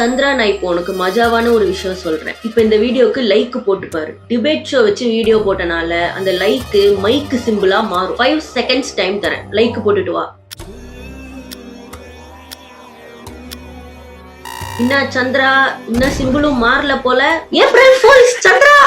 சந்திரா, நான் இப்போ உனக்கு மஜாவான ஒரு விஷயம் சொல்றேன். இப்போ இந்த வீடியோக்கு லைக் போட்டு பாரு. டிபேட் ஷோ வச்சு வீடியோ போட்டனால அந்த லைக் மைக் சிம்பிளா மாறும். 5 seconds டைம் தரேன், லைக் போட்டுட்டு வா. என்ன சந்திரா, இன்னும் சிம்பிளும் மாறல போல. April fools Chandra.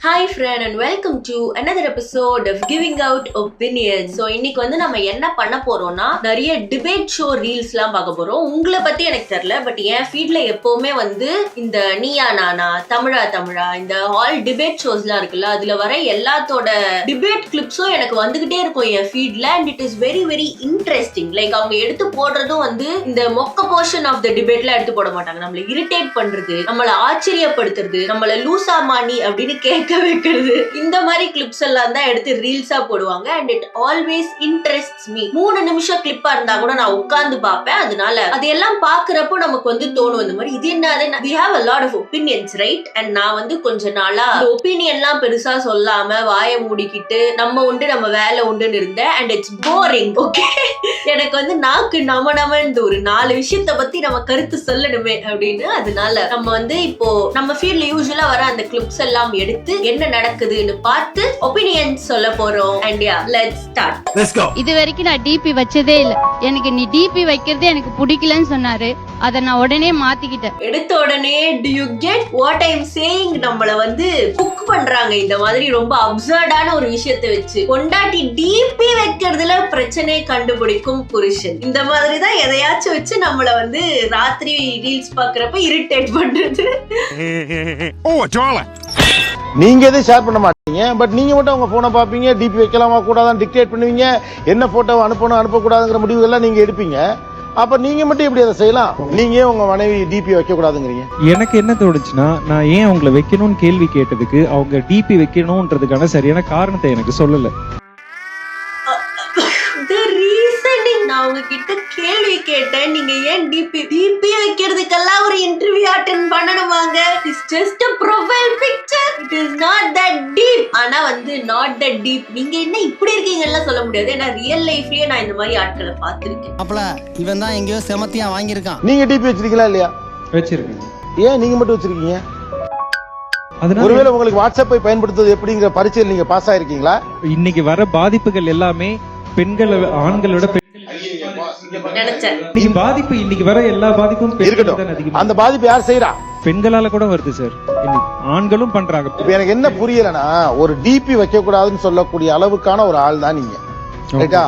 Hi friend and welcome to another episode of Giving Out Opinions. So இன்னைக்கு வந்து நம்ம என்ன பண்ண போறோம்னா நிறைய டிபேட் ஷோ ரீல்ஸ்லாம் பார்க்க போறோம். உங்களை பத்தி எனக்கு தெரியல, பட் என் ஃபீட்ல எப்பவுமே வந்து இந்த நீயா நானா, தமிழா தமிழா, இந்த ஆல் டிபேட் ஷோஸ்லாம் இருக்குல்ல, அதுல வர எல்லாத்தோட டிபேட் கிளிப்ஸும் எனக்கு வந்துகிட்டே இருக்கும் என் ஃபீட்ல. And it is very very interesting. Like அவங்க எடுத்து போடுறதும் வந்து இந்த மொக்க போர்ஷன் ஆஃப் த டிபேட்ல எடுத்து போட மாட்டாங்க. நம்மள இரிட்டேட் பண்றது, நம்மள ஆச்சரியப்படுத்துறது, நம்மள லூசா மானி அப்படின்னு கேட்க வைக்கிறது, இந்த மாதிரி கிளிப்ஸ் எல்லாம் தான் எடுத்து ரீல்ஸா போடுவாங்க. And it always interests me. 3 நிமிஷம் கிளிப்பா இருந்தா கூட நான் உட்கார்ந்து பார்ப்பேன். அதனால அதெல்லாம் பாக்குறப்போ நமக்கு வந்து தோணும் இந்த மாதிரி, இது என்னது, we have a lot of opinions, right? and நான் வந்து கொஞ்ச நாளா ஒப்பீனியன்லாம் பெருசா சொல்லாம வாயை மூடிக்கிட்டு நம்ம உண்டு நம்ம வேலை உண்டுன்னு இருந்தேன். And it's boring. ஓகே, எனக்கு வந்து நாக்கு நமன்னு ஒரு 4 விஷயத்த பத்தி நம்ம கருத்து சொல்லணுமே அப்படின்னு. அதனால நம்ம வந்து இப்போ நம்ம ஃபீல்ட்ல யூசுவலா வர அந்த கிளிப்ஸ் எல்லாம் எடுத்து என்ன நடக்குதுன்னு பார்த்து ஒபினியன் சொல்ல போறோம். and yeah, let's start. Let's go. இது வரைக்கும் நான் டிபி வச்சதே இல்ல. எனக்கு நீ டிபி வைக்கிறது எனக்கு பிடிக்கலன்னு சொன்னாரு. அத நான் உடனே மாத்திக்கிட்டேன். எடுத்த உடனே do you get what I'm saying? நம்மள வந்து குக் பண்றாங்க இந்த மாதிரி ரொம்ப அப்சர்டான ஒரு விஷயத்தை வச்சு. கொண்டாட்டி டிபி வைக்கிறதுல பிரச்சனை கண்டுபிடிக்கும் புருஷன், இந்த மாதிரி தான் எதையாச்சும் வச்சு நம்மள வந்து ராத்திரி ரீல்ஸ் பாக்குறப்ப இரிட்டேட் பண்றது. Oh, darling. நீங்க எதுவும் ஷேர் பண்ண மாட்டீங்க, பட் நீங்க மட்டும் உங்க போனை பாப்பீங்க. டிபி வைக்கலாமா கூடாதான் டிக்டேட் பண்ணுவீங்க. என்ன போட்டோ அனுப்பணும் அனுப்பக்கூடாதுங்கிற முடிவுகள்லாம் நீங்க எடுப்பீங்க. அப்ப நீங்க மட்டும் எப்படி அதை செய்யலாம்? நீங்க உங்க மனைவி டிபி வைக்க கூடாதுங்கிறீங்க. எனக்கு என்ன தோணுச்சுன்னா, நான் ஏன் அவங்களை வைக்கணும்னு கேள்வி கேட்டதுக்கு அவங்க டிபி வைக்கணும்ன்றதுக்கான சரியான காரணத்தை எனக்கு சொல்லல. நான் உங்ககிட்ட கேள்வி கேட்டேன், நீங்க ஏன் டிபி வைக்கிறதுக்கெல்லாம் ஒரு இன்டர்வியூ அட்டெண்ட் பண்ணணுமாங்க? It's just a profile picture, it is not that deep. ஆனா வந்து not that deep. நீங்க என்ன இப்படி இருக்கீங்கன்னு சொல்ல முடியாது. ஏன்னா ரியல் லைஃப்லயே நான் இந்த மாதிரி ஆட்களை பார்த்திருக்கேன். அப்பல இவன் தான் எங்கேயோ செமத்தியா வாங்கியிருக்கான். நீங்க டிபி வச்சிருக்கீங்களா இல்லையா? வச்சிருக்கேன். ஏன் நீங்க மட்டும் வச்சிருக்கீங்க? அதனால ஒருவேளை உங்களுக்கு வாட்ஸ்அப்பை பயன்படுத்துவது எப்படிங்கிற பரீட்சையில் நீங்க பாஸ் ஆயிருக்கீங்களா? இன்னைக்கு வர பாதிப்புகள் எல்லாமே பெண்களை ஆண்களோட பாதிப்பு. இன்னைக்கு வர எல்லா பாதிப்பும் இருக்கட்டும், அந்த பாதிப்பு யார் செய்யறா? பெண்களால கூட வருது சார். ஆண்களும் பண்றாங்க. இப்ப எனக்கு என்ன புரியலன்னா, ஒரு டிபி வைக்க கூடாதுன்னு சொல்லக்கூடிய அளவுக்கான ஒரு ஆள் தான் நீங்க, ரைட்டா?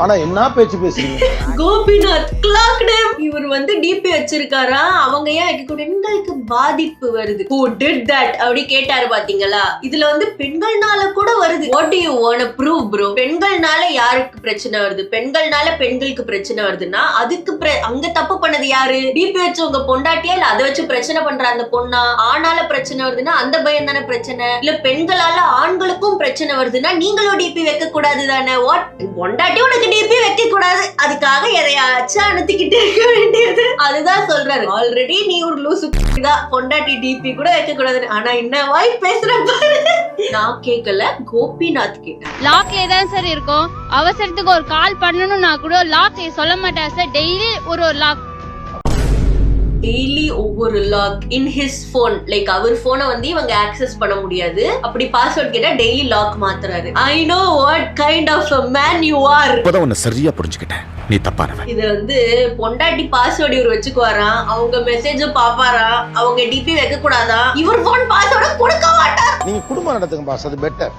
ஆனா என்ன பேச்சு பேசுறீங்க? Gopinath clock name. இவர் வந்து டிபி வச்சிருக்காரா, அவங்க ஏன் பெண்களுக்கு பாதிப்பு வருது, who did that அப்படி கேட்டாரு பாத்தீங்களா? இதுல வந்து பெண்கள்னால கூட வருது. what do you want to prove bro? பெண்கள்னால யாருக்கு பிரச்சனை வருது? பெண்கள்னால பெண்களுக்கு பிரச்சனை வருதுன்னா அதுக்கு அங்க தப்பு பண்ணது யாரு? டிபி வச்சு உங்க பொண்டாட்டியா இல்ல அதை வச்சு பிரச்சனை பண்ற அந்த பொண்ணா? ஆனால பிரச்சனை வருதுன்னா அந்த பையன் தானே பிரச்சனை. இல்ல பெண்களால ஆண்களுக்கும் பிரச்சனை வருதுன்னா நீங்களும் டிபி வைக்க கூடாது தானே? வாட், பொண்டாட்டி டிபி வைக்க கூடாது, அதுக்காக எதையாச்சும் அனுத்திக்கிட்டு இருக்க வேண்டியது. அதுதான் சொல்றாரு. ஆல்ரெடி நீ ஒரு லூசு தான், பொண்டாட்டி டிபி கூட வைக்க கூடாது. ஆனா என்ன வாய் பேசுற பாரு. நான் கேட்கல, கோபிநாத் கேட்டார். லாக்ல தான் சார் இருக்கும். அவசரத்துக்கு ஒரு கால் பண்ணணும்னா கூட லாக் சொல்ல மாட்டார் சார். டெய்லி ஒரு லாக், டெய்லி ஒவ்வொரு lock in his phone. Like அவர் போனை வந்து இவங்க ஆக்சஸ் பண்ண முடியாது. அப்படி பாஸ்வேர்ட் கேட்டா டெய்லி லாக் மாத்துறாரு. I know what kind of a man you are. இப்போதான் உன்னை சரியா புரிஞ்சுக்கிட்டேன், நீ தப்பானவன். இது வந்து பொண்டாட்டி பாஸ்வேர்ட் இவர் வச்சுக்குவாராம், அவங்க மெசேஜ் பாப்பாரா, அவங்க டிபி வைக்க கூடாதா, இவர் போன் பாஸ்வேர்ட் கொடுக்க மாட்டார். நீங்க குடும்பம் நடத்துங்க பாஸ், அது பெட்டர்.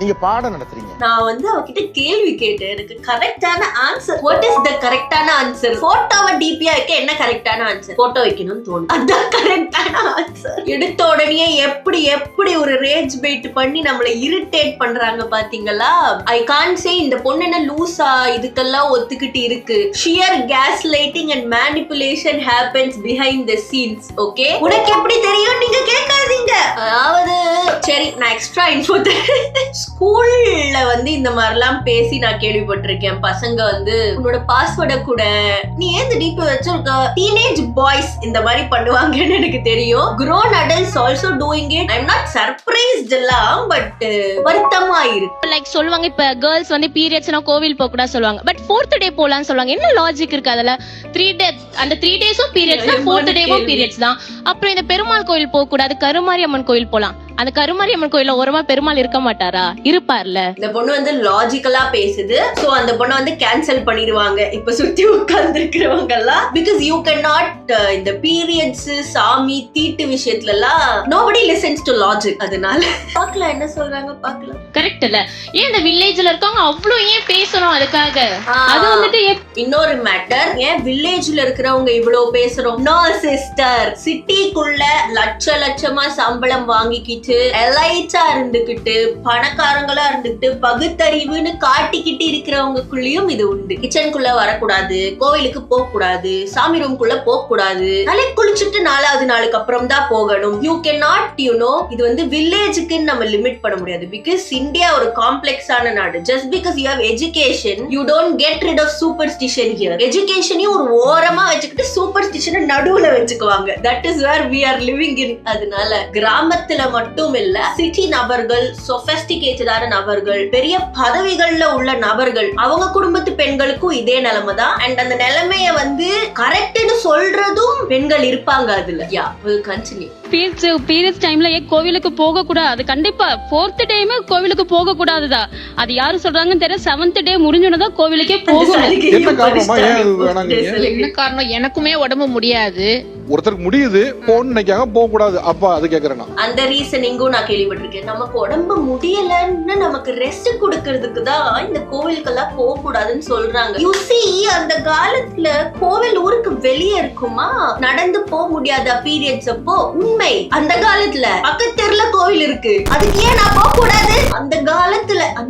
நீங்க பாடம் நடத்துறீங்க. நான் வந்து அவகிட்ட கேள்வி கேட்டேன், எனக்கு கரெக்டான ஆன்சர். வாட் இஸ் த கரெக்டான ஆன்சர்? போட்டோவை டிபியா வைக்க என்ன கரெக்டான ஆன்சர்? போட்டோ வைக்கணும்னு தோணுது, அதான் கரெக்டான ஆன்சர். எடுத்த உடனே எப்படி ஒரு ரேஜ் பைட் பண்ணி நம்மளை இரிட்டேட் பண்றாங்க பாத்தீங்களா? ஐ கான்ட் சே இந்த பொண்ணு என்ன லூசா இதுக்கெல்லாம் ஒத்துக்கிட்டு இருக்கு. Shear case lighting and manipulation happens behind the scenes. Okay, உனக்கு எப்படி தெரியும் நீங்க கேட்காதீங்க. அதாவது சரி, நான் எக்ஸ்ட்ரா இன்ஃபோ ஸ்கூல்ல வந்து இந்த மாதிரிலாம் பேசி நான் கேள்விப்பட்டிருக்கேன். பசங்க வந்து உன்னோட பாஸ்வேர்டை கூட நீ ஏன் டிபி வச்சிருக்க, டீனேஜ் பாய்ஸ் இந்த மாதிரி பண்ணுவாங்கன்னு எனக்கு தெரியும். grown adults also doing it. I'm not surprised எல்லாம், பட் வருத்தமா இருக்கு. லைக் சொல்லுவாங்க இப்ப கேர்ள்ஸ் வந்து பீரியட்ஸ்னா கோவில் போக கூடாது சொல்லுவாங்க, பட் 4th டே போலாம்னு சொல்லுவாங்க. என்ன லாஜிக் இருக்கு அதுல? 3 days அந்த 3 டேஸும் பீரியட்ஸ் தான், 4th டேவும் பீரியட்ஸ் தான். அப்புறம் இந்த பெருமாள் கோயில் போக கூடாது, கருமாரியம்மன் கோயில் போலாம். அந்த கருமாரியம்மன் கோயில்ல ஒருமா பெருமாள் இருக்க மாட்டாரா? இருப்பார்ல. இந்த பொண்ணு வந்து லாஜிக்கலா பேசுது. சோ அந்த பொண்ணை வந்து கேன்சல் பண்ணிடுவாங்க இப்ப சுத்தி உட்கார்ந்து இருக்கிறவங்க எல்லாம். பிகாஸ் யூ கேன் நாட் இந்த பீரியட்ஸ் சாமி தீட்டு விஷயத்துல எல்லாம் nobody listens to logic. அதனால பார்க்கலாம் என்ன சொல்றாங்க, பார்க்கலாம். கரெக்ட் இல்ல? ஏன் இந்த வில்லேஜ்ல இருக்கவங்க அவ்வளவு ஏன் பேசணும் அதுக்காக? அது வந்துட்டு இன்னொரு மேட்டர், ஏன் வில்லேஜ்ல இருக்கிறவங்க இவ்வளவு பேசுறோம்? நோ சிஸ்டர், சிட்டிக்குள்ள லட்சமா சம்பளம் வாங்கிக்கிட்டு எலைட்டா இருந்துகிட்டு பணக்காரங்களா இருந்துகிட்டு பகுத்தறிவுன்னு காட்டிக்கிட்டு இருக்கிறவங்களுக்குள்ளயும் இது உண்டு. கிச்சனுக்குள்ள வரக்கூடாது, கோவிலுக்கு போக கூடாது, சாமி ரூம்குள்ள போக கூடாது, தலை குளிச்சுட்டு 4வது நாளுக்கு அப்புறம் தான் போகணும். யூ கேன் நாட் இது வந்து வில்லேஜுக்கு நம்ம லிமிட் பண்ண முடியாது. பிகாஸ் இந்தியா ஒரு காம்ப்ளெக்ஸான நாடு. Just because you have education you don't get rid of superstition here. எஜுகேஷனையும் ஒரு ஓரமா வச்சுக்கிட்டு சூப்பர்ஸ்டிஷனை நடுவுல வச்சுக்குவாங்க. That is where we are living in. அதனால கிராமத்துல மட்டும் இல்ல, சிட்டி நபர்கள், சொபிஸ்டிகேட்டடான நபர்கள், பெரிய பதவிகள்ல உள்ள நபர்கள், அவங்க குடும்பத்து பெண்களுக்கும் இதே நிலைமை தான். அண்ட் அந்த நிலைமைய வந்து கரெக்ட்னு சொல்றதும் பெண்கள் இருப்பாங்க அதுல. யா, we'll continue. பீரியட்ஸ் டைம்ல ஏன் கோவிலுக்கு போக கூடாது? அது கண்டிப்பா 4th டேயுமே கோவிலுக்கு போக கூடாதுதா. அது யாரு சொல்றாங்கன்னு தெரியல. 7th டே முடிஞ்சோனதான் கோவிலுக்கே போகணும். என்ன காரணமா ஏன் அது வேணாங்கீங்க? என்ன காரணம்? எனக்குமே உடம்பு முடியாது. ஒருத்தருக்கு முடியுது போன்னு நினைக்காங்க, போக கூடாது. அப்பா அது கேக்குறேன். அந்த ரீசனிங்கும் நான் கேள்விப்பட்டிருக்கேன். நமக்கு உடம்பு முடியலன்னு நமக்கு ரெஸ்ட் கொடுக்கறதுக்கு தான் இந்த கோவிலுக்கெல்லாம் போக கூடாதுன்னு சொல்றாங்க. யூ see, அந்த காலத்துல கோவில் ஊருக்கு வெளியே இருக்குமா, நடந்து போக முடியாதா பீரியட்ஸ் அப்போ? உண்மை. அந்த காலத்துல பக்கத்து தெருல கோவில் இருக்கு, அதுக்கு ஏன் நான் போக கூடாது? அந்த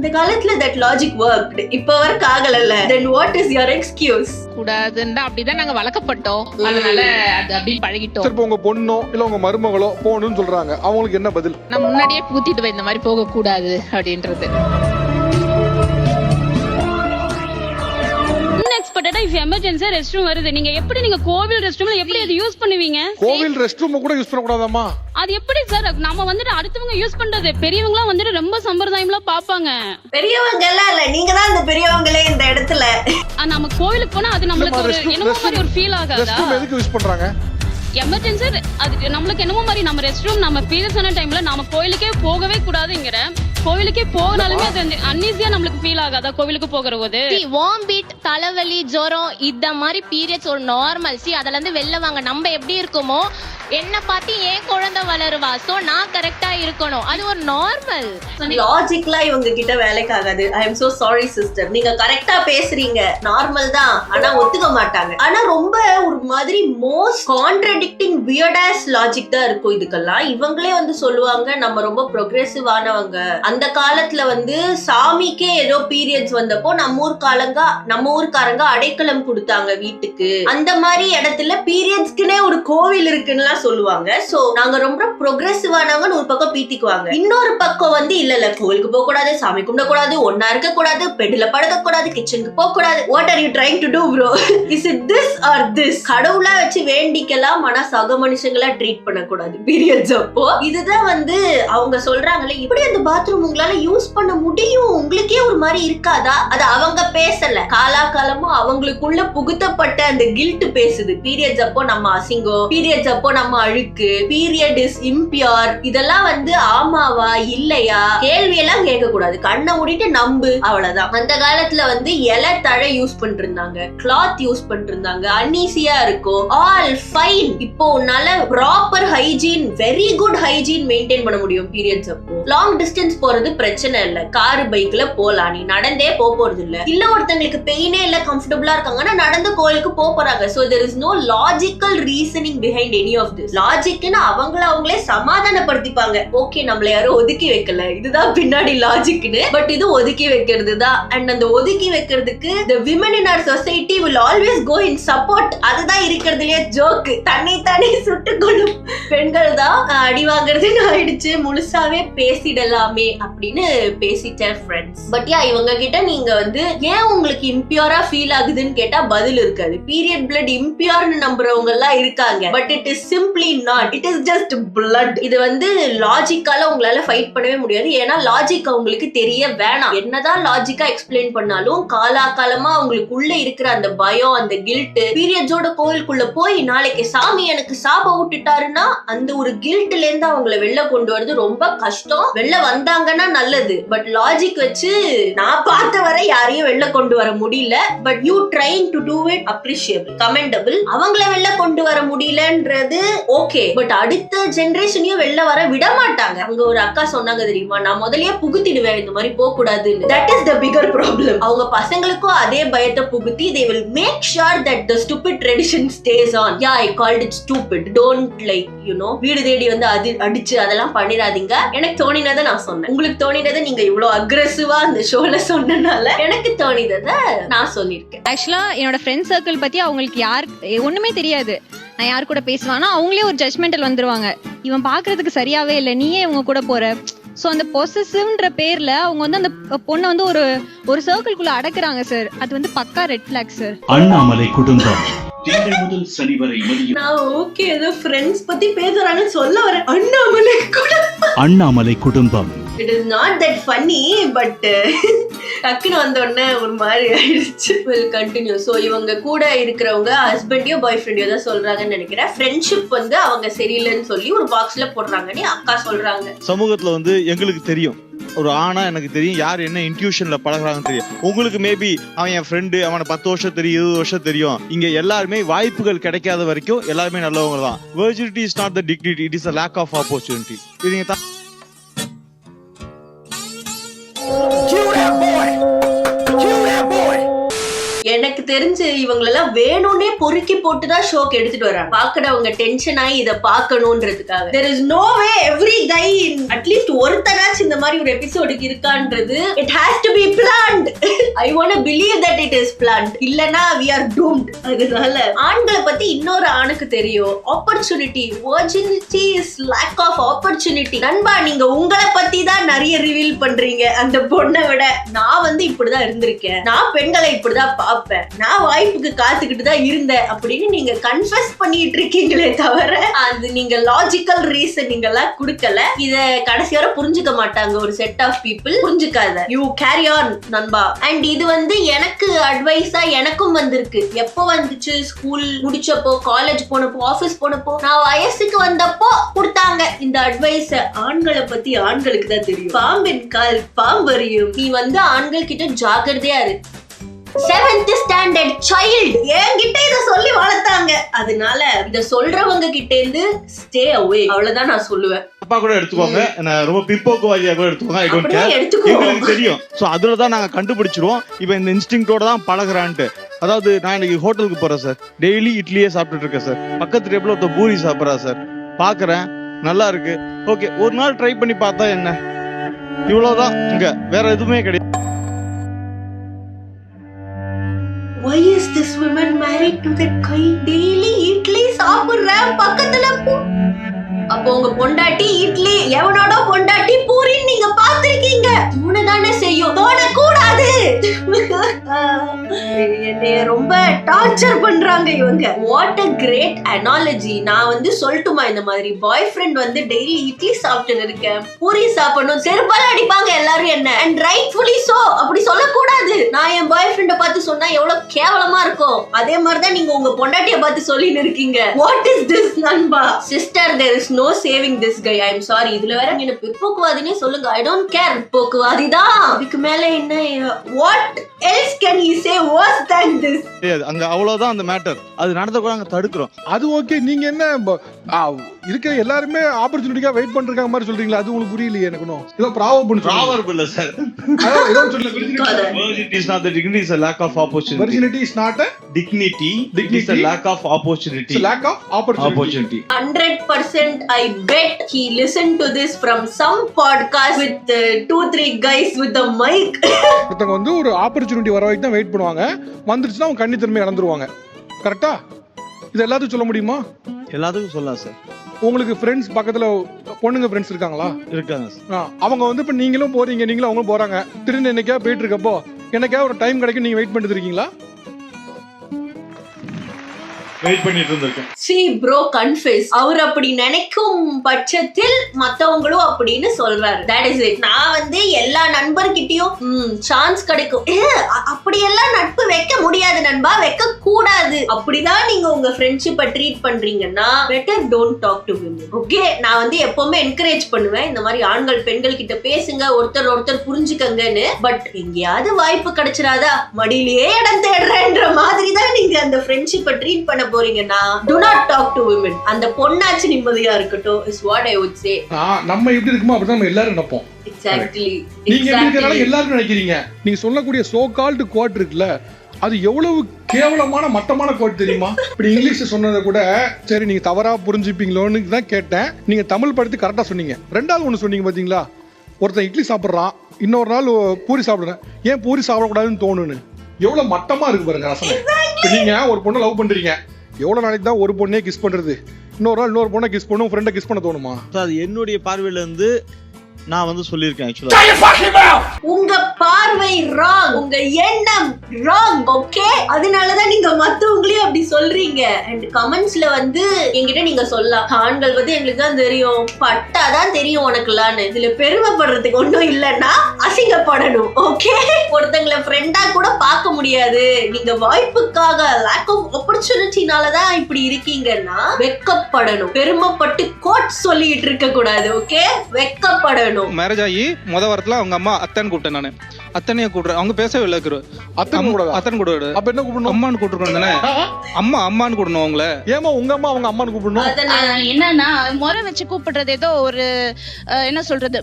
காலத்துல that logic worked. இப்ப வரைக்கும் ஆகல. Then what is your excuse? கூடாதுன்னா அப்படிதான் நாங்க வளர்க்கப்பட்டோம். அதனால அது அப்படி பழகிட்டோம். சரி, உங்க பொண்ணோ இல்ல உங்க மருமகளோ போகணும்னு சொல்றாங்க, அவங்களுக்கு என்ன பதில்? நான் முன்னாடியே பூத்திட்டு இந்த மாதிரி போக கூடாது அப்படின்றது. அன்எக்ஸ்பெக்டடா if emergency ரெஸ்ட் ரூம் வருது, நீங்க கோவில் ரெஸ்ட் ரூம்ல எப்படி அது யூஸ் பண்ணுவீங்க? கோவில் ரெஸ்ட் ரூம் கூட யூஸ் பண்ண கூடாதாமா? அது எப்படி சார்? நம்ம வந்துட்டு அடுத்தவங்க யூஸ் பண்றது, பெரியவங்க எல்லாம் வந்துட்டு ரொம்ப சம்பிரதாயம்லாம் பாப்பாங்க. பெரியவங்க எல்லாம் இல்ல, நீங்க தான் இந்த பெரியவங்களே இந்த இடத்துல. நம்ம கோவிலுக்கு போனா அது நம்மளுக்கு ஒரு என்னமோ மாதிரி ஒரு ஃபீல் ஆகாதா? ரெஸ்ட் ரூம் எதுக்கு யூஸ் பண்றாங்க? எமர்ஜென்சி அது நம்மளுக்கு என்னமோ மாதிரி நம்ம ரெஸ்ட் ரூம் நம்ம பீரியட்ஸ் ஆன டைம்ல நம்ம கோவிலுக்கே போகவே கூடாதுங்கிற. கோவிலுக்கே போனாலுமே அது அன்ஈஸியா நம்மளுக்கு ஃபீல் ஆகாதா கோவிலுக்கு போகிற போது? வார்ம் பீட், தலைவலி, ஜுரம் இந்த மாதிரி பீரியட்ஸ் ஒரு நார்மல். அதுல இருந்து வெளில வாங்க. நம்ம எப்படி இருக்குமோ என்ன பார்த்து ஏன் குழந்தை வளருவா, சோ நான் கரெக்டா இருக்கணும், அது ஒரு நார்மல். லாஜிக்லாம் இவங்க கிட்ட வேலைக்கு ஆகாது. I am so sorry sister, நீங்க கரெக்டா பேசுறீங்க, நார்மல் தான், ஆனா ஒத்துக்க மாட்டாங்க. ஆனா ரொம்ப ஒரு மாதிரி மோஸ்ட் கான்ட்ரடிக்டிங் வியர்டாஸ் லாஜிக் தான் இருக்கும் இதுக்கெல்லாம். இவங்களே வந்து சொல்லுவாங்க நம்ம ரொம்ப ப்ரோக்ரெசிவ் ஆனவங்க. அந்த காலத்துல வந்து சாமிக்கே ஏதோ பீரியட்ஸ் வந்தப்போ நம்ம ஊர்க்காரங்க அடைக்கலம் கொடுத்தாங்க வீட்டுக்கு. அந்த மாதிரி இடத்துல பீரியட்ஸ்க்குனே ஒரு கோவில் இருக்குன்னு சொல்லுவாங்க. சோ நாங்க ரொம்ப ப்ரோக்ரெசிவ் ஆனவங்கன்னு ஒரு பக்கம் பீத்திக்குவாங்க. இன்னொரு பக்கம் வந்து இல்ல கோவிலுக்கு போக கூடாது, சாமி கும்பிட கூடாது, ஒன்னா இருக்க கூடாது, பெட்ல படுக்க கூடாது, கிச்சனுக்கு போக கூடாது. What are you trying to do bro? Is it this or this? கடவுளா வச்சு வேண்டிக்கலாம், ஆனா சக மனுஷங்களா ட்ரீட் பண்ணக்கூடாது பீரியட்ஸ் அப்போ. இதுதான் வந்து அவங்க சொல்றாங்களே, இப்படி அந்த பாத்ரூம் உங்களால யூஸ் பண்ண முடியும், உங்களுக்கே ஒரு மாதிரி இருக்காதா? அது அவங்க பேசல, காலாகாலமும் அவங்களுக்குள்ள புகுத்தப்பட்ட அந்த கில்ட் பேசுது. பீரியட்ஸ் அப்போ நம்ம அசிங்கம், பீரியட்ஸ் அப்போ நம்ம அழுக்கு, பீரியட் இஸ் இம்பியூர். இதெல்லாம் வந்து ஆமாவா இல்லையா கேள்வியெல்லாம் கேட்க கூடாது, கண்ணை மூடிட்டு நம்பு, அவ்வளவுதான். அந்த காலத்துல வந்து இலை தழை யூஸ் பண்ணிட்டு இருந்தாங்க, கிளாத் யூஸ் பண்ணிட்டு இருந்தாங்க, அன்ஈசியா இருக்கும், ஆல் ஃபைன். இப்போ நல்ல proper hygiene, very good hygiene maintain பண்ண முடியும் பீரியட்ஸ் அப்போ. லாங் டிஸ்டன்ஸ் போறது பிரச்சனை இல்ல, கார் பைக்ல போலாம், நீ நடந்தே போறது இல்ல ஒருத்தங்களுக்கு பெயினே இல்ல, கம்ஃபர்டபுளா இருக்காங்கன்னா நடந்து கோயிலுக்கு போறாங்க. So there is no logical reasoning behind any of this. லாஜிக்னா அவங்களே சமாதானப்படுத்திப்பாங்க. ஓகே, நம்மள யாரும் ஒதுக்கி வைக்கல, இதுதான் பின்னாடி லாஜிக்னு. பட் இது ஒதுக்கி வைக்கிறது தான். அண்ட் அந்த ஒதுக்கி வைக்கிறதுக்கு the women in our society will always go in support. அதுதான் இருக்கிறதுலயே ஜோக்கு. தன்னை சுட்டுக்கொள்ளும் பெண்கள் தான் அடி வாங்குறதுன்னு ஆயிடுச்சு. முழுசாவே பேசிடலாமே அப்படின்னு பேசிட்டேன் ஃப்ரெண்ட்ஸ். பட் யா, இவங்க கிட்ட நீங்க வந்து ஏன் உங்களுக்கு இம்பியூரா ஃபீல் ஆகுதுன்னு கேட்டா பதில் இருக்காது. பீரியட் பிளட் இம்பியூர்னு நம்புறவங்க எல்லாம் இருக்காங்க, but it is simply not, it is just blood. இது வந்து லாஜிக்கால உங்களால ஃபைட் பண்ணவே முடியாது. ஏன்னா லாஜிக் அவங்களுக்கு தெரிய வேணாம். என்னதான் லாஜிக்கா எக்ஸ்பிளைன் பண்ணாலும் காலாகாலமா அவங்களுக்கு உள்ள இருக்கிற அந்த பயம், அந்த கில்ட், பீரியட்ஸோட கோயிலுக்குள்ள போய் நாளைக்கு சாமி எனக்கு சாபம் விட்டுட்டாருன்னா அந்த ஒரு கில்ட்ல இருந்து அவங்கள வெளில கொண்டு வரது ரொம்ப கஷ்டம். வெளில வந்தாங்கன்னா நல்லது, பட் லாஜிக் வச்சு நான் பார்த்த வரை யாரையும் வெளில கொண்டு வர முடியல. But you trying to do it appreciable, commendable. அவங்கள வெளில கொண்டு வர முடியலன்றது ஓகே, பட் அடுத்த ஜெனரேஷனையும் வெளில வர விட மாட்டாங்க. அங்க ஒரு அக்கா சொன்னாங்க தெரியுமா, நான் முதல்லயே புகுத்திடுவேன் இந்த மாதிரி போக கூடாதுன்னு. That is the figure problem. அவங்க பசங்களுக்கும் அதே பயத்தை புகுத்தி they will make sure that the stupid tradition stays on. Yeah, I called it stupid. Don't like, you know, வீடு தேடி வந்து அது அடிச்சு அதெல்லாம் பண்ணிடாதீங்க. எனக்கு தோணினதை நான் சொன்னேன். உங்களுக்கு தோணினதை நீங்க இவ்வளவு அக்ரெசிவா அந்த ஷோல சொன்னனால எனக்கு தோணினதை நான் சொல்லியிருக்கேன். ஆக்சுவலா என்னோட ஃப்ரெண்ட் சர்க்கிள் பத்தி அவங்களுக்கு ஒண்ணுமே தெரியாது. நான் யார் கூட பேசுவானா அவங்களே ஒரு ஜட்மெண்டல் வந்துருவாங்க, இவன் பாக்குறதுக்கு சரியாவே இல்லை, நீயே இவங்க கூட போற. ஸோ அந்த பொசசிவ்ன்ற பேர்ல அவங்க வந்து அந்த பொண்ணை வந்து ஒரு சர்க்கிள்குள்ள அடக்குறாங்க சார். அது வந்து பக்கா ரெட் ஃபிளாக் சார். அண்ணாமலை குடும்பம் திங்கள் முதல் சனி வரை மதியம். நான் ஓகே ஏதோ ஃப்ரெண்ட்ஸ் பத்தி பேசுறாங்கன்னு சொல்ல வரேன். அண்ணாமலை குடும்பம். It is not that funny, but டக்குன்னு வந்த உடனே ஒரு மாதிரி ஆயிடுச்சு. Will continue. So இவங்க கூட இருக்கிறவங்க ஹஸ்பண்டையோ பாய் ஃப்ரெண்டையோ தான் சொல்றாங்கன்னு நினைக்கிறேன். ஃப்ரெண்ட்ஷிப் வந்து அவங்க சரியில்லைன்னு சொல்லி ஒரு பாக்ஸ்ல போடுறாங்கன்னு அக்கா சொல்றாங்க. சமூகத்துல வந்து எங்களுக்கு தெரியும், ஒரு ஆணா எனக்கு தெரியும் யார் என்ன இன்ட்யூஷன்ல பழகுறாங்கன்னு தெரியும். உங்களுக்கு மேபி அவன் என் ஃப்ரெண்டு, அவனை 10 வருஷம் தெரியும், 20 வருஷம் தெரியும். இங்க எல்லாருமே வாய்ப்புகள் கிடைக்காத வரைக்கும் எல்லாருமே நல்லவங்க தான். Virginity is not the dignity, it is a lack of opportunity. இதுங்க எனக்கு தெரிஞ்சு இவங்களெல்லாம் வேணும்னே பொறுக்கி போட்டுதான் ஷோக்கு எடுத்துட்டு வராங்க. பாக்குறவங்க டென்ஷன் ஆகி இதை பார்க்கணும்ன்றதுக்காக. There is no way every guy in at least ஒருத்தராச்சும் இந்த மாதிரி ஒரு எபிசோடுக்கு இருக்கான்றது. It has to be planned. I want to believe that it is planned. இல்லனா we are doomed. அதனால ஆண்களை பத்தி இன்னொரு ஆணுக்கு தெரியும், opportunity. Virginity is lack of opportunity. நண்பா, நீங்க உங்களை பத்தி தான் நிறைய ரிவீல் பண்றீங்க அந்த பொண்ணை விட. நான் வந்து இப்படிதான் இருந்திருக்கேன், நான் பெண்களை இப்படிதான் பார்ப்பேன், நான் வாய்ப்புக்கு காத்துக்கிட்டு தான் இருந்தேன் அப்படின்னு நீங்க கன்ஃபஸ் பண்ணிட்டு இருக்கீங்களே தவிர அது நீங்க லாஜிக்கல் ரீசன் நீங்க எல்லாம் கொடுக்கல. இத கடைசி வரை புரிஞ்சுக்க மாட்டாங்க ஒரு செட் ஆஃப் பீப்புள். புரிஞ்சுக்காத, யூ கேரி ஆன் நண்பா. அண்ட் இது வந்து எனக்கு அட்வைஸா எனக்கும் வந்திருக்கு. எப்போ வந்துச்சு? ஸ்கூல் முடிச்சப்போ, காலேஜ் போனப்போ, ஆபீஸ் போனப்போ, நான் வயசுக்கு வந்தப்போ கொடுத்தாங்க இந்த அட்வைஸ. ஆண்களை பத்தி ஆண்களுக்கு தான் தெரியும். பாம்பின் கால் பாம்பறியும். நீ வந்து ஆண்கள் கிட்ட ஜாக்கிரதையா இரு. 7th ஸ்டாண்டர்ட் சைல்ட் என்கிட்ட இத சொல்லி வளர்த்தாங்க. அதனால இத சொல்றவங்க கிட்ட இருந்து ஸ்டே அவே. அவ்வளவுதான் நான் சொல்லுவேன். அப்பா கூட எடுத்துக்கோங்க, ரொம்ப பிற்போக்குவாதியா கூட எடுத்துக்கோங்க. எங்களுக்கு தெரியும். சோ அதுலதான் நாங்க கண்டுபிடிச்சிருவோம் இவன் இந்த இன்ஸ்டிங்டோட தான் பழகுறான்ட்டு. அதாவது நான் இன்னைக்கு ஹோட்டலுக்கு போறேன் சார், டெய்லி இட்லியே சாப்பிட்டுட்டு இருக்கேன் சார். பக்கத்து டேபிள்ல ஒருத்த பூரி சாப்பிட்றா சார், பாக்குறேன் நல்லா இருக்கு, ஓகே ஒரு நாள் ட்ரை பண்ணி பார்த்தா என்ன, இவ்வளவுதான். இங்க வேற எதுவுமே கிடையாது. Why is this woman married to that guy? Daily idli சாப்பிடுற பக்கத்துல அப்போ உங்க பொண்டாட்டி இட்லி, எவனோட பொண்டாட்டி பூரி நீங்க பாத்திருக்கீங்க. தோணதானே செய்யும், தோணக்கூடாது. என்னைய ரொம்ப டார்ச்சர் பண்றாங்க இவங்க. What a great analogy. நான் வந்து சொல்லட்டுமா இந்த மாதிரி பாய் ஃப்ரெண்ட் வந்து டெய்லி இட்லி சாப்பிட்டு இருக்கேன், பூரி சாப்பிடணும், செருப்பால அடிப்பாங்க எல்லாரும் என்ன. And rightfully so. அப்படி சொல்லக்கூடாது. நான் என் பாய் ஃப்ரெண்ட பார்த்து சொன்னா எவ்வளவு கேவலமா இருக்கும். அதே மாதிரிதான் நீங்க உங்க பொண்டாட்டிய பார்த்து சொல்லின்னு இருக்கீங்க. வாட் இஸ் திஸ் நண்பா? Sister, there is no saving this guy. I am sorry. இதுல வேற என்ன பிற்போக்குவாதினே சொல்லுங்க, I don't care. போக்குவாதிதான். அதுக்கு மேல என்ன? What else can he say worse than this? அங்க அவ்வளவுதான் அந்த மேட்டர். அது நடந்த கூட அங்க தடுக்கிறோம். அது ஓகே. நீங்க என்ன இருக்கிற எல்லாருமே ஆப்பர்ச்சுனிட்டிக்கா வெயிட் பண்றாங்க மாதிரி சொல்றீங்களா? அது உங்களுக்கு புரியலையே எனக்கு. ஏதோ ப்ராவர்ப் இல்ல சார். ஏதோ சொல்லுங்க. Virginity is not the dignity, is a lack of opportunity. Virginity is not a dignity, it is a lack of opportunity. It's a lack of opportunity. 100% I bet he listened to this from some podcast with 2-3 guys with the mic. ஒருத்தங்க வந்து ஒரு opportunity வர வரைக்கும் தான் wait பண்ணுவாங்க. வந்துருச்சுன்னா அவங்க கண்ணி திறமை இழந்துருவாங்க. கரெக்டா? இது எல்லாத்துக்கும் சொல்ல முடியுமா? எல்லாத்துக்கும் சொல்லலாம் சார். உங்களுக்கு ஃப்ரெண்ட்ஸ் பக்கத்துல பொண்ணுங்க ஃப்ரெண்ட்ஸ் இருக்காங்களா? இருக்காங்க. அவங்க வந்து இப்ப நீங்களும் போறீங்க, நீங்களும் அவங்களும் போறாங்க, திடீர்னு என்னைக்கா போயிட்டு இருக்கப்போ என்னைக்கா ஒரு டைம் கிடைக்கும் நீங்க வெயிட் பண்ணிட்டு இருக்கீங்களா? வெயிட் பண்ணிட்டு இருந்திருக்கேன். See bro, confess. அவர் அப்படி நினைக்கும் பட்சத்தில் மத்தவங்களும் அப்படின்னு சொல்றாரு. That is it. நான் வந்து எல்லா நண்பர்கிட்டயும் சான்ஸ் கிடைக்கும், அப்படியெல்லாம் நட்பு வைக்க முடியாது நண்பா, வைக்க கூடாது, அப்படிதான் நீங்க உங்க ஃப்ரெண்ட்ஷிப்பை ட்ரீட் பண்றீங்கன்னா better don't talk to women. Okay, நான் வந்து எப்பவுமே என்கரேஜ் பண்ணுவேன் இந்த மாதிரி ஆண்கள் பெண்கள் கிட்ட பேசுங்க, ஒருத்தர் புரிஞ்சுக்கங்கன்னு. பட் எங்கேயாவது வாய்ப்பு கிடைச்சிடாதா, மடியிலேயே இடம் தேடுறேன்ற மாதிரி தான் நீங்க அந்த ஃப்ரெண்ட்ஷிப்பை ட்ரீட் பண்ண போறீங்கன்னா do not talk to women. அந்த பொண்ணாச்சு நிம்மதியா இருக்கட்டும் is what I would say. நம்ம எப்படி இருக்குமோ அப்படிதான் நம்ம எல்லாரும் நினைப்போம். Exactly. நீங்க எப்படி இருக்கறனால எல்லாரும் நினைக்கிறீங்க. நீங்க சொல்லக்கூடிய சோ கால்டு கோட் இருக்குல்ல, அது எவ்வளவு கேவலமான மட்டமான கோட் தெரியுமா? இப்படி இங்கிலீஷ் சொன்னதை கூட சரி நீங்க தவறா புரிஞ்சுப்பீங்களோன்னு தான் கேட்டேன். நீங்க தமிழ் படுத்தி கரெக்டா சொன்னீங்க. ரெண்டாவது ஒண்ணு சொன்னீங்க பாத்தீங்களா, ஒருத்தன் இட்லி சாப்பிடுறான், இன்னொரு நாள் பூரி சாப்பிடுறேன், ஏன் பூரி சாப்பிடக்கூடாதுன்னு தோணுன்னு. எவ்வளவு மட்டமா இருக்கு பாருங்க ரசனை. நீங்க ஒரு பொண்ணை லவ் பண்றீங்க, எவ்வளவு நாளைக்கு தான் ஒரு பொண்ணே கிஸ் பண்றது, இன்னொரு நாள் இன்னொரு பொண்ணை கிஸ் பண்ணும், ஃப்ரெண்டை கிஸ் பண்ண தோணுமா? அது என்னுடைய பார்வையில இருந்து நான் வந்து சொல்லியிருக்கேன். ஆக்சுவலா உங்க பார்வை ராங், உங்க எண்ணம் ராங். ஓகே, அதனாலதான் நீங்க மத்தவங்களையும் அப்படி சொல்றீங்க. அண்ட் கமெண்ட்ஸ்ல வந்து என்கிட்ட நீங்க சொல்லலாம், ஆண்கள் வந்து எங்களுக்கு தான் தெரியும், பட்டாதான் தெரியும் உனக்குலான்னு. இதுல பெருமைப்படுறதுக்கு ஒன்றும் இல்லைன்னா அசிங்கப்படணும். ஓகே, ஒருத்தங்களை ஃப்ரெண்டா கூட பார்க்க முடியாது, நீங்க வாய்ப்புக்காக லேக் ஆஃப் ஆப்பர்ச்சுனிட்டினாலதான் இப்படி இருக்கீங்கன்னா வெக்கப்படணும். பெருமைப்பட்டு கோட் சொல்லிட்டு இருக்க கூடாது. ஓகே, வெக்கப்படணும். மேரேஜ் ஆகி முத வாரத்துல அவங்க அம்மா அத்தன் கூப்பிட்டேன், நானு அத்தனைய கூப்பிடுறேன், அவங்க பேசவே இல்லை. அத்தன் கூட அப்ப என்ன கூப்பிடணும்? அம்மான்னு கூப்பிட்டுருக்கணும் தானே, அம்மான்னு கூப்பிடணும் அவங்கள. ஏமா உங்க அம்மா அவங்க அம்மான்னு கூப்பிடணும்? என்னன்னா முறை வச்சு கூப்பிடுறது ஏதோ ஒரு என்ன சொல்றது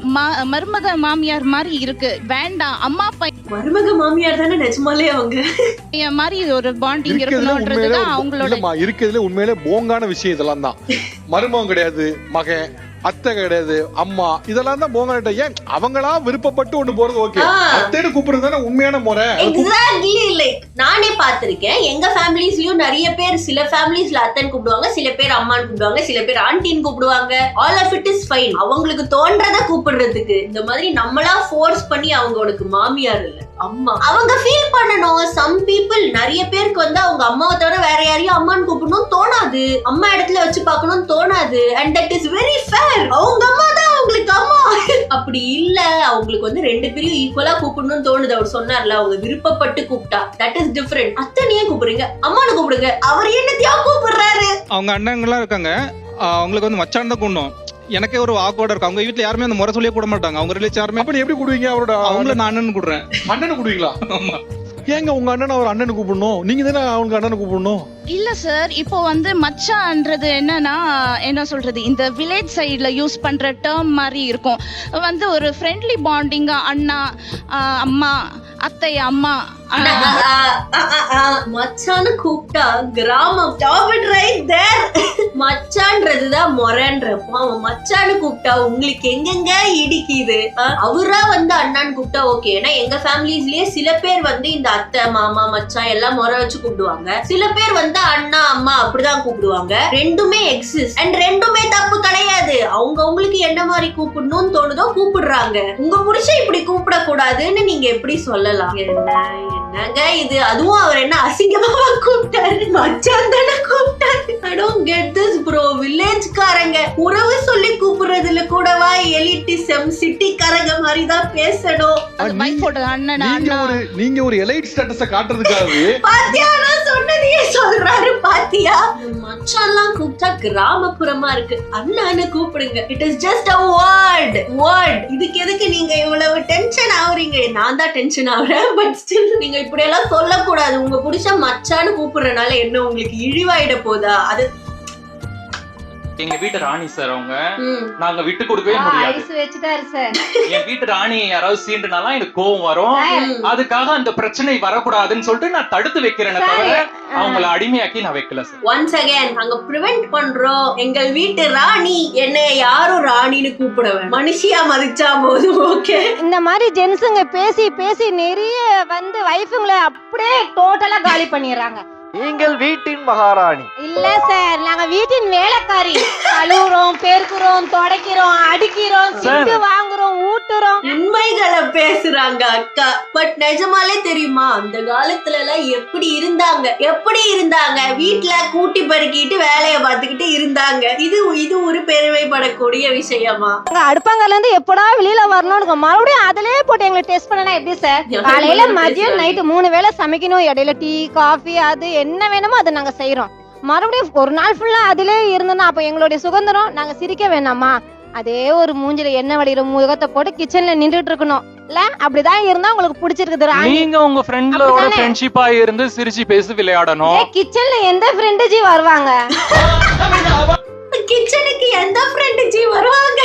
மருமக மாமியார் மாதிரி இருக்கு. வேண்டாம், அம்மா மருமக மாமியார் தானே நிஜமாலே அவங்க மாதிரி ஒரு பாண்டிங் இருக்கணும்ன்றதுதான் அவங்களோட. இருக்கிறதுல உண்மையிலே போங்கான விஷயம் இதெல்லாம் தான். மருமகன் கிடையாது, மகன், அத்தை கிடையாது, அம்மா, இதெல்லாம் தான் போங்க. ஏன் அவங்களா விருப்பப்பட்டு ஒண்ணு போறது ஓகே, அத்தைன்னு கூப்பிடுறது தானே உண்மையான முறை. எக்ஸாக்ட்லி. லைக் நானே பார்த்திருக்கேன், எங்க ஃபேமிலிஸ்லயும் நிறைய பேர், சில ஃபேமிலிஸ்ல அத்தன் கூப்பிடுவாங்க, சில பேர் அம்மான்னு கூப்பிடுவாங்க, சில பேர் ஆண்டின்னு கூப்பிடுவாங்க. All of it is fine, அவங்களுக்கு தோன்றத கூப்பிடுறதுக்கு. இந்த மாதிரி நம்மளா ஃபோர்ஸ் பண்ணி அவங்களுக்கு மாமியார் இல்ல அம்மா, அவங்க ஃபீல் பண்ணணும். சம் பீப்புள், நிறைய பேருக்கு வந்து அவங்க அம்மாவை தவிர வேற யாரையும் அம்மான்னு கூப்பிடணும் தோணாது, அம்மா இடத்துல வச்சு பார்க்கணும்னு தோணாது. And that is very fair. அவங்க அம்மா தான் அவங்களுக்கு அம்மா. அப்படி இல்ல, அவங்களுக்கு வந்து ரெண்டு பேரும் ஈக்குவலா கூப்பிடணும்னு தோணுது. அவர் சொன்னார்ல, அவங்க விருப்பப்பட்டு கூப்பிட்டா தட் இஸ் டிஃபரெண்ட். அத்தனையே கூப்பிடுங்க, அம்மானு கூப்பிடுங்க, அவர் என்னத்தையா கூப்பிடுறாரு. அவங்க அண்ணங்கள்லாம் இருக்காங்க, அவங்களுக்கு வந்து மச்சான் தான் கூடணும். எனக்கே ஒரு ஆக்வர்டா இருக்கு. அவங்க வீட்டுல யாருமே அந்த முறை சொல்லியே கூட மாட்டாங்க. அவங்க ரிலேஷன் யாருமே. அப்ப எப்படி கூடுவீங்க அவரோட? அவங்கள நான் அண்ணன் கூடுறேன். அண்ணன் கூடுவீங்களா? ஆமா. ஏங்க உங்க அண்ணன் அவர் அண்ணன் கூப்பிடணும், நீங்க தானே அவங்க அண்ணன் கூப்பிடணும்? இல்ல சார், இப்போ வந்து மச்சான்றது என்னன்னா என்ன சொல்றது, இந்த வில்லேஜ் சைடுல யூஸ் பண்ற டேர்ம் மாதிரி இருக்கும். வந்து ஒரு ஃப்ரெண்ட்லி பாண்டிங்கா அண்ணா, அம்மா, அத்தை, அம்மா. மச்சான்னு கூப்பிட்டா கிராமம். Stop it right there. மச்சான்றதுதான் முறைன்றப்போ அவன் மச்சான்னு கூப்பிட்டா உங்களுக்கு எங்கெங்க இடிக்குது? அவரா வந்து அண்ணான்னு கூப்பிட்டா ஓகே. ஏன்னா எங்க ஃபேமிலிஸ்லயே சில பேர் வந்து இந்த அத்தை, மாமா, மச்சான் எல்லாம் முறை வச்சு கூப்பிடுவாங்க. சில பேர் வந்து அண்ணா, அம்மா அப்படிதான் கூப்பிடுவாங்க. ரெண்டுமே எக்ஸிஸ்ட் அண்ட் ரெண்டுமே தப்பு கிடையாது. அவங்க உங்களுக்கு என்ன மாதிரி கூப்பிடணும்னு தோணுதோ கூப்பிடுறாங்க. உங்க புருஷன் இப்படி கூப்பிட கூடாதுன்னு நீங்க எப்படி சொல்லலாம்? என்னங்க இது? அதுவும் அவர் என்ன அசிங்கமா கூப்பிட்டாரு, மச்சான் தானே கூப்பிட்டாரு. I don't get this bro. வில்லேஜ்காரங்க உறவு சொல்லி கூப்பிடுறதுல கூடவா எலிட்டிசம், சிட்டிக்காரங்க மாதிரி தான் பேசணும். நீங்க ஒரு எலைட் ஸ்டேட்டஸ காட்டுறதுக்காகவே பாத்தியா நான் சொன்னதையே சொல்றாரு. பாத்தியா, மச்சான்லாம் கூப்பிட்டா கிராமப்புறமா இருக்கு, அண்ணான்னு கூப்பிடுங்க. It is just a word. இதுக்கு எதுக்கு நீங்க இவ்வளவு டென்ஷன் ஆகுறீங்க? நான் தான் டென்ஷன் ஆகுறேன். பட் ஸ்டில் நீங்க இப்படி எல்லாம் சொல்லக்கூடாது. உங்க புருஷன் மச்சான்னு கூப்பிடுறதுனால என்ன உங்களுக்கு இழிவாயிட போதா? அது எங்க வீட்டு ராணி சார், அவங்க நாங்க விட்டு கொடுக்கவே முடியாது. என் வீட்டு ராணி யாராவது சீண்டுனாலாம் எனக்கு கோவம் வரும். அதுக்காக அந்த பிரச்சனை வரக்கூடாதுன்னு சொல்லிட்டு நான் தடுத்து வைக்கிறேன், தவிர அவங்கள அடிமையாக்கி நான் வைக்கல சார். ஒன்ஸ் அகைன் நாங்க பிரிவென்ட் பண்றோம். எங்கள் வீட்டு ராணி என்ன யாரும் ராணின்னு கூப்பிடுவேன், மனுஷியா மதிச்சா போதும். ஓகே, இந்த மாதிரி ஜென்ஸுங்க பேசி பேசி நிறைய வந்து வைஃபுங்களை அப்படியே டோட்டலா காலி பண்ணிடுறாங்க. நீங்கள் வீட்டின் மகாராணி. இல்ல சார், நாங்க வீட்டின் வேலைக்காரி. கழுவுறோம், பெருக்குறோம், துடைக்கிறோம், அடிக்கிறோம், திட்டு வாங்குறோம், ஊட்டுறோம். உண்மைகளை பேசுறாங்க அக்கா. பட் நிஜமாலே தெரியுமா அந்த காலத்துல எல்லாம் எப்படி இருந்தாங்க வீட்டுல கூட்டி பருக்கிட்டு வேலைய பார்த்துக்கிட்டு இருந்தாங்க. இது ஒரு பெருமைப்படக்கூடிய விஷயமா? அடுப்பாங்கல்ல இருந்து எப்படா வெளியில வரணும்னு மறுபடியும் அதிலே போட்டு எங்களை டெஸ்ட் பண்ணனா எப்படி சார்? காலையில மதியம் நைட்டு 3 வேளை சமைக்கணும். இடையில டீ காஃபி அது என்ன வேணுமோ அதை நாங்க செய்யறோம். மறுபடியும் ஒரு நாள் ஃபுல்லா அதிலே இருந்தோம்னா அப்ப எங்களுடைய சுதந்திரம் நாங்க சிரிக்க வேணாமா? அதே ஒரு மூஞ்சில எண்ணெய் வடிகிற முகத்தை போட்டு கிச்சன்ல நின்றுட்டு இருக்கணும் இல்ல? அப்படிதான் இருந்தா உங்களுக்கு பிடிச்சிருக்குது. நீங்க உங்க ஃப்ரெண்ட்லோட ஃப்ரெண்ட்ஷிப்பா இருந்து சிரிச்சு பேசி விளையாடணும். கிச்சன்ல எந்த ஃப்ரெண்டு ஜி வருவாங்க? கிச்சனுக்கு எந்த ஃப்ரெண்ட் ஜி வருவாங்க?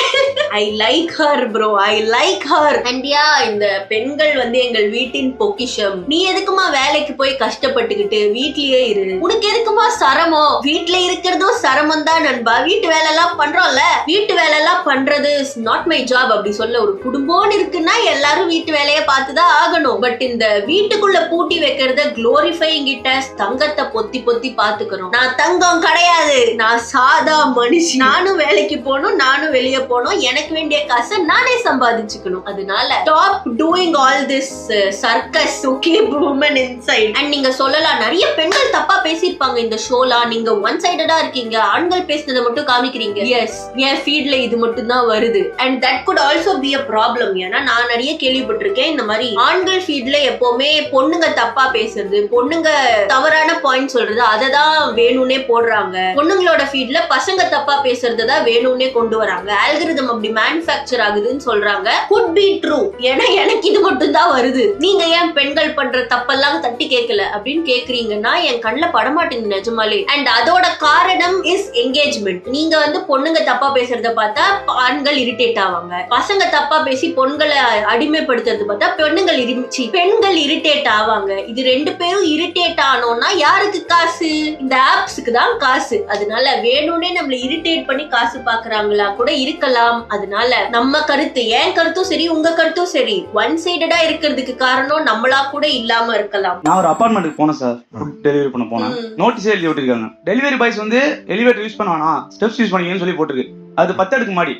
I like her bro, I like her. அண்டியா, இந்த பெண்கள் வந்து எங்கள் வீட்டின் பொக்கிஷம். நீ எதுக்குமா வேலைக்கு போய் கஷ்டப்பட்டுக்கிட்டு வீட்லயே இரு? உனக்கு எதுக்குமா சிரமம்? வீட்ல இருக்கிறதும் சிரமம் தான் நண்பா. வீட்டு வேலை எல்லாம் பண்றோம்ல, வீட்டு வேலை எல்லாம் பண்றது இஸ் நாட் மை ஜாப் அப்படி சொல்ல. ஒரு குடும்பம்னு இருக்குன்னா எல்லாரும் வீட்டு வேலையை பார்த்துதான் ஆகணும். பட் இந்த வீட்டுக்குள்ள பூட்டி வைக்கிறத குளோரிஃபைங் கிட்ட தங்கத்தை பொத்தி பொத்தி பாத்துக்கிறோம். நான் தங்கம் கிடையாது, நான் சாதா மனுஷி. நானும் வேலைக்கு போகணும், நானும் வெளியே போகணும், எனக்கு வேண்டிய காசை நானே சம்பாதிச்சுக்கணும். அதனால stop doing all this circus, okay woman inside. And நீங்க சொல்லலாம் நிறைய பெண்கள் தப்பா பேசியிருப்பாங்க இந்த ஷோலாம், நீங்க ஒன் சைடடா இருக்கீங்க, ஆண்கள் பேசினதை மட்டும் காமிக்கிறீங்க. எஸ், என் ஃபீட்ல இது மட்டும் தான் வருது. And that could also be a problem. ஏன்னா நான் நிறைய கேள்விப்பட்டிருக்கேன் இந்த மாதிரி ஆண்கள் ஃபீட்ல எப்பவுமே பொண்ணுங்க தப்பா பேசுறது, பொண்ணுங்க தவறான பாயிண்ட் சொல்றது அதை தான் வேணும்னே போடுறாங்க. பொண்ணுங்களோட ஃபீட்ல பசங்க தப்பா பேசுறதுதான் வேணும்னே கொண்டு வராங்க. ஆல்கரிதம் அப்படி மேனுஃபேக்சர் ஆகுதுன்னு சொல்றாங்க. could be true. ஏன்னா எனக்கு இது மட்டும் தான் வருது, நீங்க ஏன் பெண்கள் பண்ற தப்பெல்லாம் தட்டி கேட்கல அப்படின்னு கேக்குறீங்கன்னா என் கண்ணுல படமாட்டேங்குது நிஜமாலே. அண்ட் அதோட காரணம் இஸ் என்கேஜ்மெண்ட். நீங்க வந்து பொண்ணுங்க தப்பா பேசுறத பார்த்தா ஆண்கள் இரிட்டேட் ஆவாங்க, பசங்க தப்பா பேசி பொண்களை அடிமைப்படுத்துறது பார்த்தா பெண்கள் இரிட்டேட் ஆவாங்க. இது ரெண்டு பேரும் இரிட்டேட் ஆனோம்னா யாருக்கு காசு? இந்த ஆப்ஸ்க்கு தான் காசு. அதனால வேணும்னே நம்மள இரிட்டேட் பண்ணி காசு பாக்குறாங்களா கூட இருக்கலாம். அதனால நம்ம கருத்து, என் கருத்தும் சரி உங்க கருத்தும் சரி, ஒன் சைடடா இருக்கிறதுக்கு காரணம் நம்மளா கூட இல்லாம இருக்கலாம். நான் ஒரு அபார்ட்மெண்ட்டுக்கு போனேன் சார், ஃபுட் டெலிவரி பண்ண போனேன். நோட்டீஸ் எழுதி விட்டுருக்காங்க, டெலிவரி பாய்ஸ் வந்து எலிவேட்டர் யூஸ் பண்ண வேணாம், ஸ்டெப்ஸ் யூஸ் பண்ணிக்கன்னு சொல்லி போட்டுருக்கு. அது 10 அடுக்கு மாடி.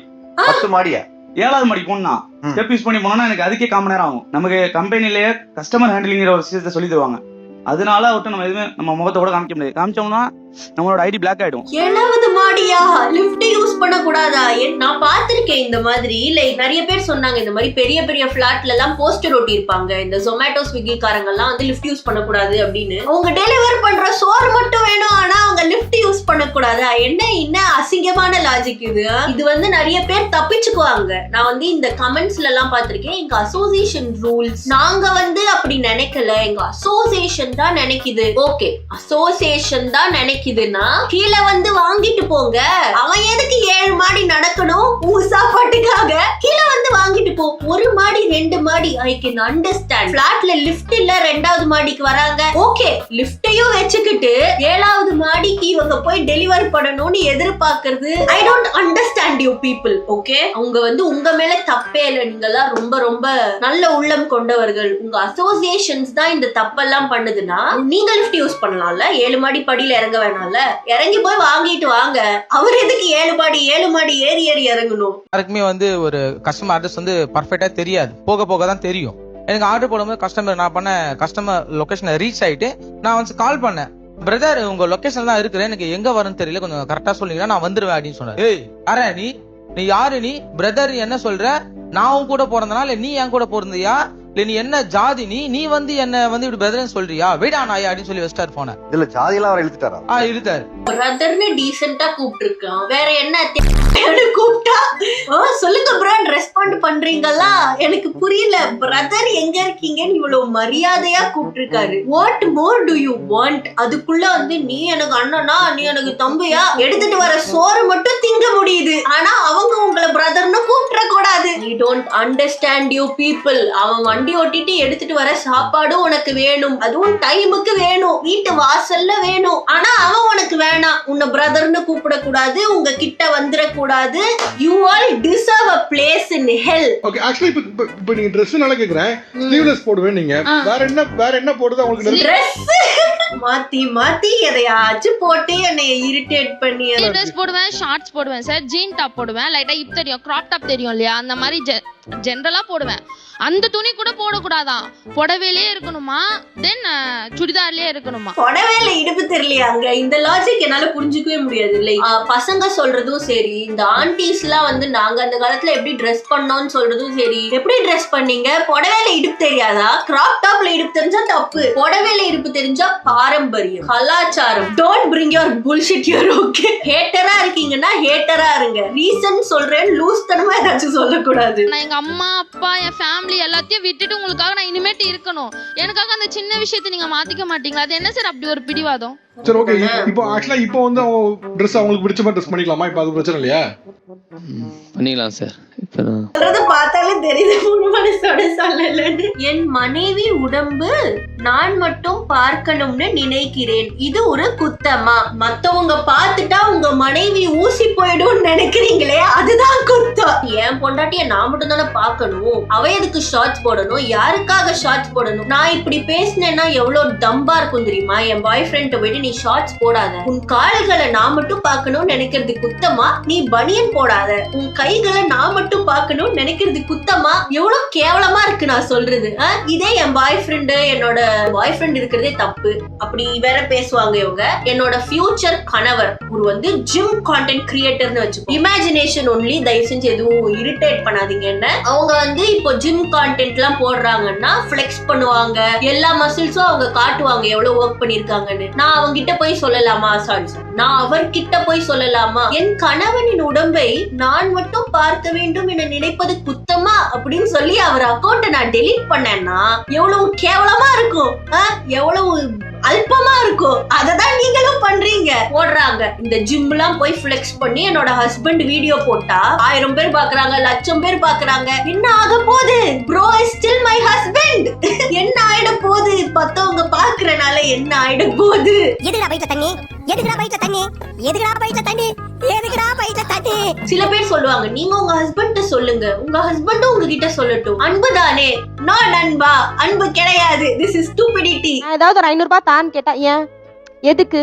10 மாடியா? 7வது மாடி போனா ஸ்டெப் யூஸ் பண்ணி போனோம்னா எனக்கு அதுக்கே 1/4 மணி நேரம் ஆகும். நமக்கு கம்பெனிலேயே கஸ்டமர் ஹேண்டிலிங்கிற ஒரு விஷயத்தை சொல்லி தருவாங்க. அதனால அவர்கிட்ட நம்ம எதுவுமே நம்ம முகத்தை கூட காமிக்க முடியாது. காமிச்சோம்னா நம்மளோட ஐடி பிளாக் ஆயிடும். 7வது மாடியா? லிஃப்ட் யூஸ் பண்ண கூடாதா? நான் பாத்திருக்கேன் இந்த மாதிரி. லைக் நிறைய பேர் சொன்னாங்க இந்த மாதிரி பெரிய பெரிய பிளாட்ல எல்லாம் போஸ்டர் ஒட்டி இருப்பாங்க, இந்த ஜொமேட்டோ ஸ்விக்கி காரங்க எல்லாம் வந்து லிஃப்ட் யூஸ் பண்ண கூடாது அப்படின்னு. அவங்க டெலிவர் பண்ற சோறு மட்டும் வேணும், ஆனா அவங்க லிஃப்ட் யூஸ் பண்ண கூடாதா? என்ன அசிங்கமான லாஜிக் இது? இது வந்து நிறைய பேர் தப்பிச்சுக்குவாங்க. நான் வந்து இந்த கமெண்ட்ஸ்ல எல்லாம் பாத்திருக்கேன், எங்க அசோசியேஷன் ரூல்ஸ், நாங்க வந்து அப்படி நினைக்கல, எங்க அசோசியேஷன் தான் நினைக்குது. ஓகே, அசோசியேஷன் தான் நினைக்குதுன்னா கீழே வந்து வாங்கிட்டு போங்க. அவன் எதுக்கு 7 மாடி நடக்கணும் உங்க சாப்பாட்டுக்காக? கீழே வந்து வாங்கிட்டு போ. 1 மாடி 2 மாடி ஐ கேன் அண்டர்ஸ்டாண்ட். பிளாட்ல லிஃப்ட் இல்ல, 2வது மாடிக்கு வராங்க, ஓகே லிஃப்டையும் வச்சுக்கிட்டு 7வது மாடிக்கு இவங்க போய் டெலிவரி பண்ணணும்னு எதிர்பார்க்கறது I don't understand you people. Okay, அவங்க வந்து உங்க மேல தப்பே இல்லை, நீங்கெல்லாம் ரொம்ப ரொம்ப நல்ல உள்ளம் கொண்டவர்கள். உங்க அசோசியேஷன்ஸ் தான் இந்த தப்பெல்லாம் பண்ணுதுன்னா நீங்க லிஃப்ட் யூஸ் பண்ணலாம்ல, 7 மாடி படியில இறங்க வேணாம்ல, இறங்கி போய் வாங்கிட்டு வாங்க. அவர் எதுக்கு 7 மாடி ஏறி இறங்கணும்? யாருக்குமே வந்து ஒரு கஸ்டமர் அட்ரஸ் வந்து பர்ஃபெக்ட்டா தெரியாது, போக போக தான் தெரியும். எனக்கு ஆர்டர் போடும்போது நான் பண்ண கஸ்டமர் லொகேஷனை ரீச் ஆயிட்டு நான் வந்து கால் பண்ணேன், பிரதர் உங்க லொகேஷன் தான் இருக்கிறேன், எனக்கு எங்க வரும்னு தெரியல, கொஞ்சம் கரெக்டா சொன்னீங்கன்னா நான் வந்துருவேன் அப்படின்னு சொன்னேன். ஏய் யாரா நீ யாரு? நீ பிரதர் என்ன சொல்ற? நான் உன் கூட பிறந்தனால நீ என் கூட பிறந்தியா? இல்ல நீ என்ன ஜாதி? நீ வந்து என்ன வந்து இப்படி பிரதர்னு சொல்றியா? வெயிடா நாயா அப்படின்னு சொல்லி வச்சிட்டாரு போன. இதுல ஜாதி எல்லாம் அவர் இழுத்துட்டாரா? இழுத்தாரு. பிரதர்னு டீசென்ட்டா கூப்பிட்டு இருக்கான், வேற என்ன கூப்பிட்டா சொல்லுங்க ப்ரோன்னு ரெஸ்பாண்ட் பண்றீங்களா? எனக்கு புரியல. பிரதர் எங்க இருக்கீங்கன்னு இவ்வளவு மரியாதையா கூப்பிட்டு இருக்காரு. What more to you want? அதுக்குள்ள வந்து நீ எனக்கு அண்ணனா, நீ எனக்கு தம்பியா, எடுத்துட்டு வர சோறு மட்டும் திங்க முடியுது, ஆனா அவங்க உங்களை பிரதர்னு கூப்பிட கூடாது. You don't understand you people. அவன் வண்டி ஓட்டிட்டு எடுத்துட்டு வர சாப்பாடும் உனக்கு வேணும், அதுவும் டைமுக்கு வேணும், வீட்டு வாசல்ல வேணும், ஆனா அவன் உனக்கு வேணாம், உன்னை பிரதர்னு கூப்பிட கூடாது, உங்க கிட்ட வந்துட கூடாது. You all deserve a place in hell. Okay, actually இப்ப நீங்க Dress நல்லா கேக்குறேன், ஸ்லீவ்லெஸ் போடுவேன் நீங்க. வேற என்ன போடுறது உங்களுக்கு? Dress மாத்தி மாத்தி எதையாச்சும் போட்டு என்னை இரிட்டேட் பண்ணி ட்ரெஸ் போடுவேன், ஷார்ட்ஸ் போடுவேன் சார், ஜீன் டாப் போடுவேன், லைட்டா இப்ப தெரியும் கிராப் டாப் தெரியும் இல்லையா, அந்த மாதிரி ஜென்ரலா போடுவேன். அந்த துணி கூட போடக்கூடாதான், புடவையிலே இருக்கணுமா, தென் சுடிதார்லயே இருக்கணுமா. புடவையில இடுப்பு தெரியலையாங்க, இந்த லாஜிக் என்னால புரிஞ்சுக்கவே முடியாது. இல்லை பசங்க சொல்றதும் சரி, இந்த ஆன்டிஸ் எல்லாம் வந்து நாங்க அந்த காலத்துல எப்படி ட்ரெஸ் பண்ணோம்னு சொல்றதும் சரி, எப்படி ட்ரெஸ் பண்ணீங்க, புடவையில இடுப்பு தெரியாதா, கிராப் டாப்ல இடுப்பு தெரிஞ்சா தப்பு, புடவையில இடுப்பு தெரிஞ்சா பாரம்பரியம், கலாச்சாரம். Don't bring your bullshit here. Okay, ஹேட்டரா இருக்கீங்கன்னா ஹேட்டரா இருங்க, ரீசன் சொல்றேன், லூஸ் தனமா ஏதாச்சும் சொல்லக்கூடாது. நான் எங்க அம்மா அப்பா என் ஃபேமிலி எல்லாத்தையும் விட்டுட்டு உங்களுக்காக நான் இனிமேட்டு இருக்கணும், எனக்காக அந்த சின்ன விஷயத்தை நீங்க மாத்திக்க மாட்டீங்களா? அது என்ன சார் அப்படி ஒரு பிடிவாதம்? சரி ஓகே, இப்போ ஆக்சுவலா இப்போ வந்து அவங்க ட்ரெஸ் அவங்களுக்கு பிடிச்ச மாதிரி ட்ரெஸ் பண்ணிக்கலாமா? இப்போ அது பிரச்சனை இல்லையா? பண்ணிக்கலாம் சார். பார்த்தாலே தெரியுது மனசோட சொல்லலன்னு. என் மனைவி உடம்பு நான் மட்டும் பார்க்கணும்னு நினைக்கிறேன், இது ஒரு குத்தமா? மத்தவங்க பார்த்துட்டா உங்க மனைவி ஊசி போயிடும் நினைக்கிறீங்களே, அதுதான் குத்தம். என் பொண்டாட்டிய நான் மட்டும் தானே பார்க்கணும், அவ எதுக்கு ஷார்ட்ஸ் போடணும், யாருக்காக ஷார்ட்ஸ் போடணும்? நான் இப்படி பேசினேன்னா எவ்வளவு தம்பா இருக்கும் தெரியுமா? என் பாய் ஃப்ரெண்ட் போயிட்டு நீ ஷார்ட்ஸ் போடாத, உன் கால்களை நான் மட்டும் பார்க்கணும்னு நினைக்கிறது குத்தமா? நீ பனியன் போடாத, உன் கைகளை நான் மட்டும் பார்க்கணும்னு நினைக்கிறது குத்தமா? எவ்வளவு கேவலமா இருக்கு நான் சொல்றது. இதே என் பாய் ஃப்ரெண்டு, என்னோட பாய் ஃப்ரெண்ட் இருக்கிறதே தப்பு, அப்படி வேற பேசுவாங்க இவங்க. என்னோட ஃபியூச்சர் கணவர் ஒரு வந்து ஜிம் கான்டென்ட் கிரியேட்டர்னு வச்சு, இமேஜினேஷன் ஒன்லி, தயவு செஞ்சு எதுவும் இரிட்டேட் பண்ணாதீங்க என்ன. அவங்க வந்து இப்போ ஜிம் கான்டென்ட் எல்லாம் போடுறாங்கன்னா ஃபிளெக்ஸ் பண்ணுவாங்க, எல்லா மசில்ஸும் அவங்க காட்டுவாங்க எவ்வளவு ஒர்க் பண்ணிருக்காங்கன்னு. நான் அவங்க கிட்ட போய் சொல்லலாமா? சாரி சார், நான் அவர்கிட்ட போய் சொல்லலாமா? என் கணவனின் உடம்பை நான் மட்டும் பார்க்க வேண்டும் என நினைப்பது குத்தமா அப்படின்னு சொல்லி அவர் அக்கௌண்ட்டை நான் டெலீட் பண்ணேன்னா எவ்வளவு கேவலமா இருக்கும், எவ்வளவு அல்பமா இருக்கும். அததான் நீங்களும் பண்றீங்க, போடுறாங்க. இந்த ஜிம் எல்லாம் போய் ஃபிளெக்ஸ் பண்ணி என்னோட ஹஸ்பண்ட் வீடியோ போட்டா 1000 பேர் பாக்குறாங்க, 1,00,000 பேர் பாக்குறாங்க. என்ன ஆக போகுது? Bro is still my husband. என்ன ஆயிட போகுது? மத்தவங்க பாக்குறனால என்ன ஆயிட போகுது? எதுடா பைட்ட தண்ணி, எதுக்குடா பைட்ட தண்ணி, எதுக்குடா பைட்ட தண்ணி, எதுக்குடா பைட்ட தண்ணி? சில பேர் சொல்லுவாங்க, நீங்க உங்க ஹஸ்பண்ட் சொல்லுங்க, உங்க ஹஸ்பண்ட் உங்ககிட்ட சொல்லட்டும். அன்பு தானே? நான் அன்பா? அன்பு கிடையாது. This is stupidity. ஏதாவது ஒரு 500 ரூபாய் தான் கேட்டா, ஏன் எதுக்கு,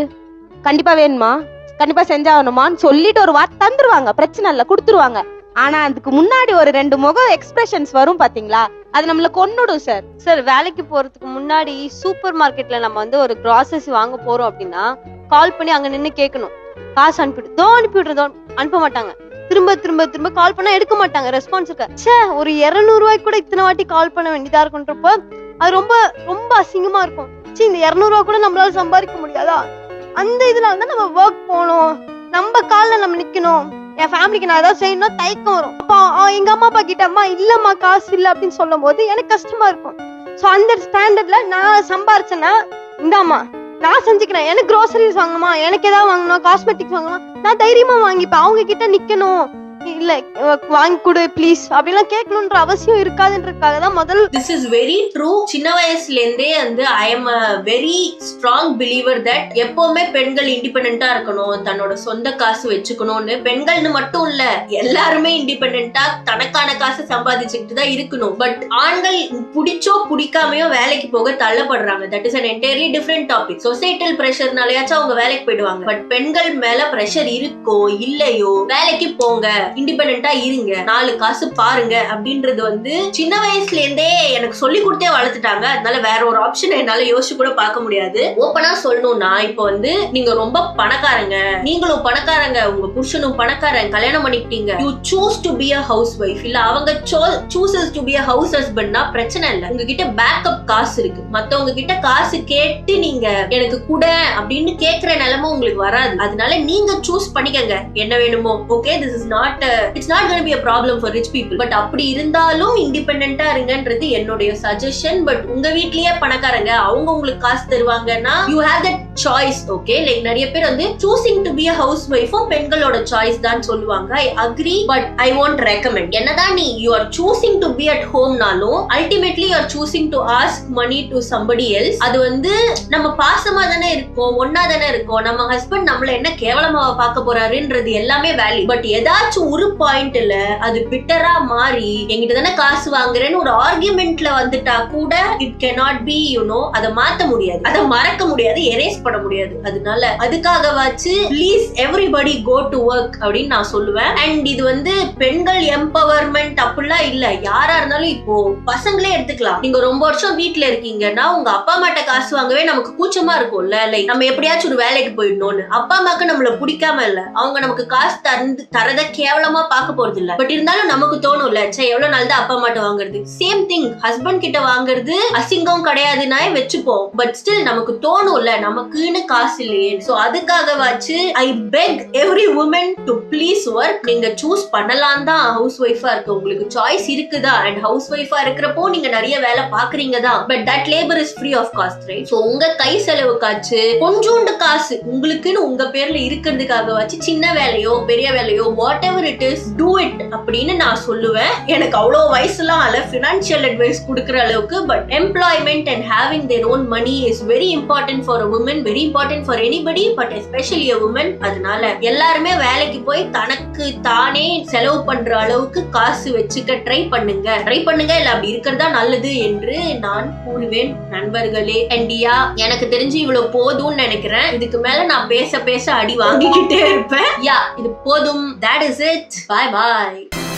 கண்டிப்பா வேணுமா, கண்டிப்பா செஞ்சாகணுமான்னு சொல்லிட்டு ஒரு வார்த்தை தந்துருவாங்க, பிரச்சனை இல்ல கொடுத்துருவாங்க. ஆனா அதுக்கு முன்னாடி ஒரு 2 முகம் எக்ஸ்பிரஷன்ஸ் வரும் பாத்தீங்களா, அது நம்மள கொன்னுடும் சார். சார் வேலைக்கு போறதுக்கு முன்னாடி சூப்பர் மார்க்கெட்ல நம்ம வந்து ஒரு கிராசரி வாங்க போறோம் அப்படின்னா கால் பண்ணி அங்க நின்னு கேட்கணும், காசு அனுப்பிவிட்டு, அனுப்பிவிடுறதோ அனுப்ப மாட்டாங்க. திரும்ப திரும்ப திரும்ப கால் பண்ணா எடுக்க மாட்டாங்க, ரெஸ்பான்ஸ் இருக்க. சே, ஒரு 200 ரூபாய்க்கு கூட இத்தனை வாட்டி கால் பண்ண வேண்டியதா இருக்குன்றப்போ அது ரொம்ப ரொம்ப அசிங்கமா இருக்கும். சரி, இந்த 200 ரூபாய் கூட நம்மளால சம்பாதிக்க முடியாதா? அந்த இதனால தான் நம்ம ஒர்க் போகணும், நம்ம கால்ல நம்ம நிக்கணும். என் ஃபேமிலிக்கு நான் ஏதாவது செய்யணும் தயக்கம் வரும். அப்போ எங்க அம்மா அப்பா கிட்ட, அம்மா இல்லம்மா காசு இல்ல அப்படின்னு சொல்லும் போது எனக்கு கஷ்டமா இருக்கும். சோ அந்த ஸ்டாண்டர்ட்ல நான் சம்பாரிச்சேன்னா, இந்தாம்மா நான் செஞ்சுக்கிறேன், எனக்கு க்ரோசரிஸ் வாங்கணுமா, எனக்கு ஏதாவது வாங்கணும், காஸ்மெட்டிக்ஸ் வாங்கணுமா, நான் தைரியமா வாங்கிப்பேன். அவங்க கிட்ட நிக்கணும், இல்ல வாங்கி கொடு ப்ளீஸ் அப்படிலாம் கேட்கணும்ன்ற அவசியம் இருக்காதுன்றதுக்காக தான் முதல். This is very true. சின்ன வயசுல இருந்தே வந்து I am a very strong believer that எப்பவுமே பெண்கள் இண்டிபெண்டன்ட்டா இருக்கணும், தன்னோட சொந்த காசு வச்சுக்கணும்னு. பெண்கள்னு மட்டும் இல்ல, எல்லாருமே இண்டிபெண்டன்ட்டா தனக்கான காசு சம்பாதிச்சுக்கிட்டு தான் இருக்கணும். பட் ஆண்கள் பிடிச்சோ பிடிக்காமையோ வேலைக்கு போக தள்ளப்படுறாங்க. That is an entirely different topic. சொசைட்டல் பிரஷர்னாலயாச்சும் அவங்க வேலைக்கு போயிடுவாங்க. பட் பெண்கள் மேல பிரஷர் இருக்கோ இல்லையோ, வேலைக்கு போங்க, இண்டிபெண்டன்ட்டா இருங்க, 4 காசு பாருங்க அப்படின்றது வந்து சின்ன வயசுல இருந்தே எனக்கு சொல்லி கொடுத்தே வளர்த்துட்டாங்க. அதனால வேற ஒரு ஆப்ஷன் என்னால யோசிச்சு கூட பார்க்க முடியாது. ஓப்பனா சொல்லணும்னா, இப்போ வந்து நீங்க ரொம்ப பணக்காரங்க, நீங்களும் பணக்காரங்க, உங்க புருஷனும் பணக்காரங்க, கல்யாணம் பண்ணிக்கிட்டீங்க, you choose to be a house wife, இல்ல அவங்க chooses to be a house ஹஸ்பண்ட்னா பிரச்சனை இல்ல. உங்ககிட்ட பேக்கப் காசு இருக்கு. மத்தவங்க கிட்ட காசு கேட்டு நீங்க எனக்கு கூட அப்படின்னு கேக்குற நிலைமை உங்களுக்கு வராது. அதனால நீங்க சூஸ் பண்ணிக்கங்க என்ன வேணுமோ. Okay, this is not, it's not gonna be a problem for rich people. But அப்படி இருந்தாலும் இண்டிபெண்டன்ட்டா இருங்கன்றது என்னுடைய சஜஷன். பட் உங்க வீட்லயே பணக்காரங்க, அவங்க உங்களுக்கு காசு தருவாங்கன்னா you have that choice. Okay, like நிறைய பேர் வந்து choosing to be a housewife பெண்களோட சாய்ஸ் தான் சொல்லுவாங்க. I agree, but I won't recommend. என்னதான் நீ you are choosing to be at home நாலும் ultimately you are choosing to ask money to somebody else. அது வந்து நம்ம பாசமா தானே இருக்கோம், ஒன்னா தானே இருக்கோம், நம்ம ஹஸ்பண்ட் நம்மள என்ன கேவலமா பார்க்க போறாருன்றது எல்லாமே வேல்யூ. பட் ஏதாச்சும் ஒரு பாயிண்ட்ல அது பிட்டரா மாறி என்கிட்ட தானே காசு வாங்குறேன்னு ஒரு ஆர்குமெண்ட்ல வந்துட்டா கூட இட் கேனாட் பி அதை மாத்த முடியாது, அதை மறக்க முடியாது, எரேஸ் பண்ண முடியாது. அதனால அதுக்காகவாச்சு please everybody go to work அப்படின்னு நான் சொல்லுவேன். அண்ட் இது வந்து பெண்கள் எம்பவர்மெண்ட் அப்படிலாம் இல்ல, யாரா இருந்தாலும் இப்போ பசங்களே எடுத்துக்கலாம். நீங்க ரொம்ப வருஷம் வீட்டுல இருக்கீங்கன்னா உங்க அப்பா அம்மாட்ட காசு வாங்கவே நமக்கு கூச்சமா இருக்கும்ல, லைக் நம்ம எப்படியாச்சும் ஒரு வேலைக்கு போயிடணும்னு. அப்பா அம்மாக்கு நம்மள பிடிக்காம இல்ல, அவங்க நமக்கு காசு தரத கேவலமா பார்க்க போறது இல்ல, பட் இருந்தாலும் நமக்கு தோணும்ல, சே எவ்வளவு நாள் தான் அப்பா அம்மாட்ட வாங்குறது. சேம் திங் ஹஸ்பண்ட் கிட்ட வாங்குறது அசிங்கம் கிடையாதுன்னா வச்சுப்போம், பட் ஸ்டில் நமக்கு தோணும்ல நமக்குன்னு காசு இல்லையே. சோ அதுக்காகவாச்சு I beg every woman to please work. நீங்க சூஸ் பண்ணலாம் தான் ஹவுஸ் ஒய்ஃபா இருக்கு, உங்களுக்கு சாய்ஸ் இருக்குதா. அண்ட் ஹவுஸ் ஒய்ஃபா இருக்கிறப்போ நீங்க நிறைய வேலை பாக்குறீங்க தான், but that labour is free of cost, right? So உங்க கை செலவுக்காச்சு கொஞ்சோண்டு காசு உங்களுக்குன்னு உங்க பேர்ல இருக்கிறதுக்காகவாச்சு சின்ன வேலையோ பெரிய வேலையோ what ever it is do it அப்படின்னு நான் சொல்லுவேன். எனக்கு அவ்வளவு வயசுலாம் அல்ல ஃபினான்ஷியல் அட்வைஸ் கொடுக்குற அளவுக்கு, but employment and having their own money is very important for a woman, very important for anybody, but especially a woman. அதனால எல்லாருமே வேலைக்கு போய் தனக்கு தானே செலவு பண்ற அளவுக்கு காசு வச்சுக்க ட்ரை பண்ணுங்க இல்ல அப்படி இருக்கிறதா நல்லது என்று நான் கூறுவேன் நண்பர்களே. அண்டியா எனக்கு தெரிஞ்சு இவ்வளவு போதும்னு நினைக்கிறேன். இதுக்கு மேல நான் பேச பேச அடி வாங்கிக்கிட்டே இருப்பேன். யா இது போதும். That is it. Bye bye.